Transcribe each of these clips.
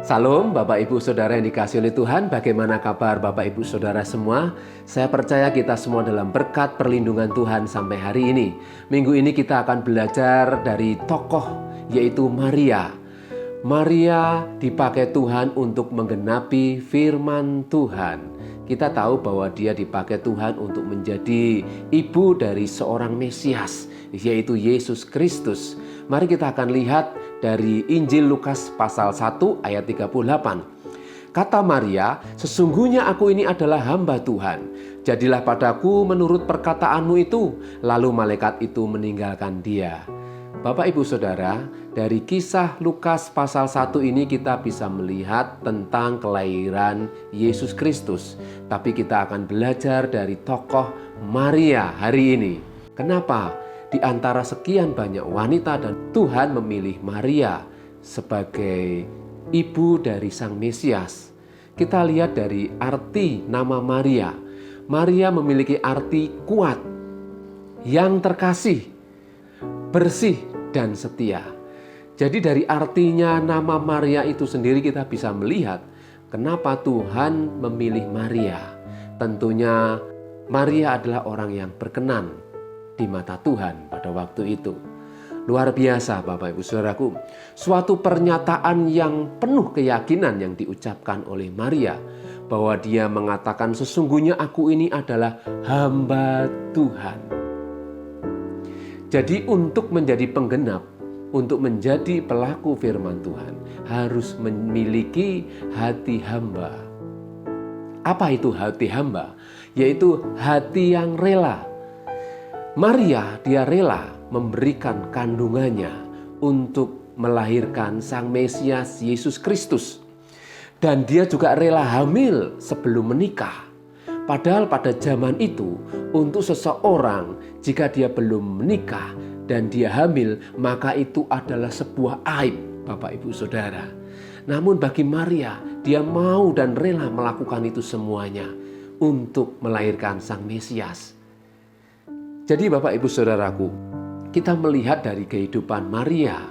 Salam Bapak Ibu Saudara yang dikasihi oleh Tuhan. Bagaimana kabar Bapak Ibu Saudara semua? Saya percaya kita semua dalam berkat perlindungan Tuhan sampai hari ini. Minggu ini kita akan belajar dari tokoh yaitu Maria. Maria dipakai Tuhan untuk menggenapi firman Tuhan. Kita tahu bahwa dia dipakai Tuhan untuk menjadi ibu dari seorang Mesias, yaitu Yesus Kristus. Mari kita akan lihat dari Injil Lukas pasal 1 ayat 38. Kata Maria, "Sesungguhnya aku ini adalah hamba Tuhan. Jadilah padaku menurut perkataanmu itu." Lalu malaikat itu meninggalkan dia. Bapak Ibu Saudara, dari kisah Lukas pasal 1 ini kita bisa melihat tentang kelahiran Yesus Kristus. Tapi kita akan belajar dari tokoh Maria hari ini. Kenapa? Di antara sekian banyak wanita dan Tuhan memilih Maria sebagai ibu dari Sang Mesias. Kita lihat dari arti nama Maria. Maria memiliki arti kuat, yang terkasih, bersih dan setia. Jadi dari artinya nama Maria itu sendiri kita bisa melihat kenapa Tuhan memilih Maria. Tentunya Maria adalah orang yang berkenan di mata Tuhan pada waktu itu. Luar biasa Bapak Ibu Saudaraku. Suatu pernyataan yang penuh keyakinan yang diucapkan oleh Maria. Bahwa dia mengatakan, "Sesungguhnya aku ini adalah hamba Tuhan." Jadi untuk menjadi penggenap, untuk menjadi pelaku firman Tuhan, harus memiliki hati hamba. Apa itu hati hamba? Yaitu hati yang rela. Maria, dia rela memberikan kandungannya untuk melahirkan Sang Mesias Yesus Kristus. Dan dia juga rela hamil sebelum menikah. Padahal pada zaman itu, untuk seseorang jika dia belum menikah dan dia hamil, maka itu adalah sebuah aib, Bapak Ibu Saudara. Namun bagi Maria, dia mau dan rela melakukan itu semuanya untuk melahirkan Sang Mesias. Jadi Bapak Ibu Saudaraku, kita melihat dari kehidupan Maria.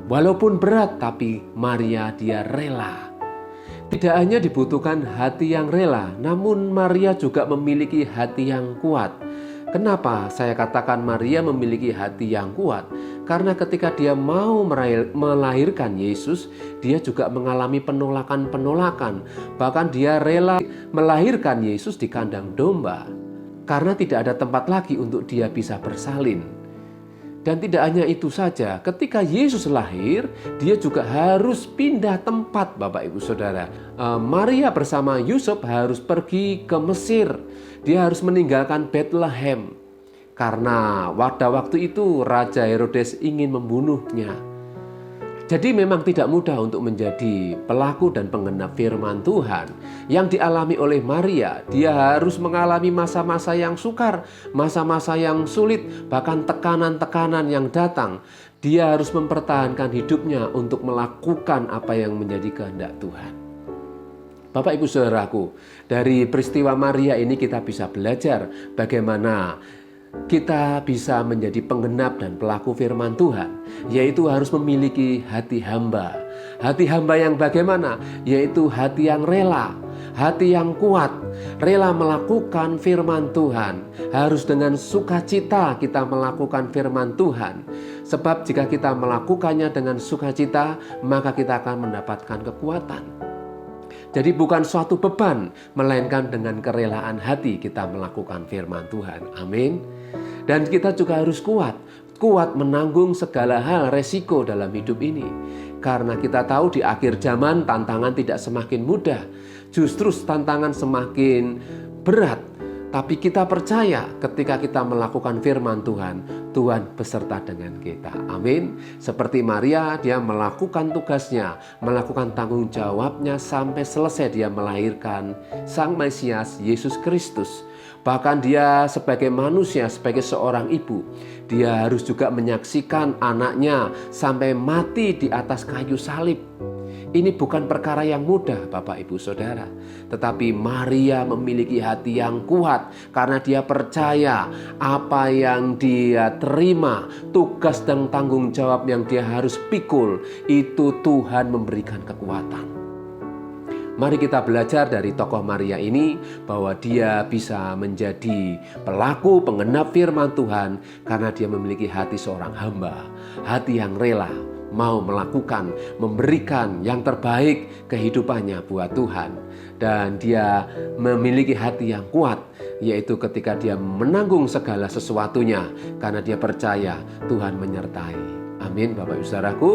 Walaupun berat, tapi Maria dia rela. Tidak hanya dibutuhkan hati yang rela, namun Maria juga memiliki hati yang kuat. Kenapa saya katakan Maria memiliki hati yang kuat? Karena ketika dia mau melahirkan Yesus, dia juga mengalami penolakan-penolakan. Bahkan dia rela melahirkan Yesus di kandang domba. Karena tidak ada tempat lagi untuk dia bisa bersalin. Dan tidak hanya itu saja, ketika Yesus lahir, dia juga harus pindah tempat Bapak Ibu Saudara. Maria bersama Yusuf harus pergi ke Mesir. Dia harus meninggalkan Bethlehem. Karena pada waktu itu Raja Herodes ingin membunuhnya. Jadi memang tidak mudah untuk menjadi pelaku dan penggenap firman Tuhan. Yang dialami oleh Maria, dia harus mengalami masa-masa yang sukar, masa-masa yang sulit, bahkan tekanan-tekanan yang datang. Dia harus mempertahankan hidupnya untuk melakukan apa yang menjadi kehendak Tuhan. Bapak Ibu Saudaraku, dari peristiwa Maria ini kita bisa belajar bagaimana kita bisa menjadi penggenap dan pelaku firman Tuhan, yaitu harus memiliki hati hamba. Hati hamba yang bagaimana? Yaitu hati yang rela, hati yang kuat, rela melakukan firman Tuhan. Harus dengan sukacita kita melakukan firman Tuhan. Sebab jika kita melakukannya dengan sukacita, maka kita akan mendapatkan kekuatan. Jadi bukan suatu beban, melainkan dengan kerelaan hati kita melakukan firman Tuhan. Amin. Dan kita juga harus kuat menanggung segala hal resiko dalam hidup ini. Karena kita tahu di akhir zaman tantangan tidak semakin mudah, justru tantangan semakin berat. Tapi kita percaya ketika kita melakukan firman Tuhan, Tuhan beserta dengan kita. Amin. Seperti Maria, dia melakukan tugasnya, melakukan tanggung jawabnya sampai selesai dia melahirkan Sang Mesias Yesus Kristus. Bahkan dia sebagai manusia, sebagai seorang ibu, dia harus juga menyaksikan anaknya sampai mati di atas kayu salib. Ini bukan perkara yang mudah Bapak Ibu Saudara. Tetapi Maria memiliki hati yang kuat karena dia percaya apa yang dia terima, tugas dan tanggung jawab yang dia harus pikul, itu Tuhan memberikan kekuatan. Mari kita belajar dari tokoh Maria ini bahwa dia bisa menjadi pelaku penggenap firman Tuhan karena dia memiliki hati seorang hamba, hati yang rela mau melakukan, memberikan yang terbaik kehidupannya buat Tuhan. Dan dia memiliki hati yang kuat, yaitu ketika dia menanggung segala sesuatunya karena dia percaya Tuhan menyertai. Amin, Bapak Ibu Saudaraku.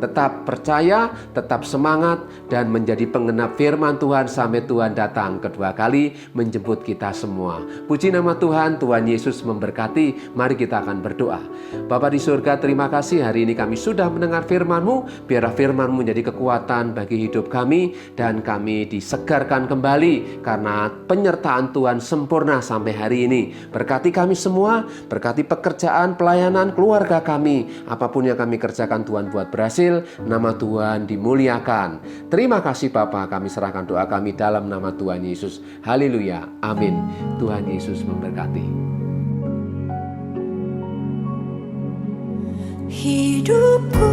Tetap percaya, tetap semangat, dan menjadi penggenap firman Tuhan sampai Tuhan datang kedua kali menjemput kita semua. Puji nama Tuhan, Tuhan Yesus memberkati. Mari kita akan berdoa. Bapa di surga, terima kasih hari ini kami sudah mendengar firman-Mu. Biarlah firman-Mu menjadi kekuatan bagi hidup kami, dan kami disegarkan kembali karena penyertaan Tuhan sempurna sampai hari ini. Berkati kami semua, berkati pekerjaan, pelayanan, keluarga kami. Apapun yang kami kerjakan Tuhan buat berhasil, nama Tuhan dimuliakan. Terima kasih Bapa, kami serahkan doa kami dalam nama Tuhan Yesus. Haleluya, amin. Tuhan Yesus memberkati. Hidupku